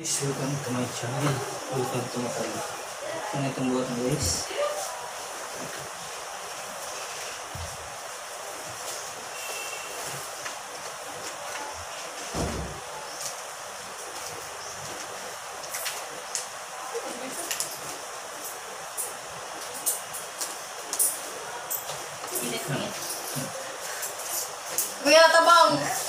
Guys, welcome to my channel. Welcome to my channel. Ano itong buhat mo guys? Kuya, tabang!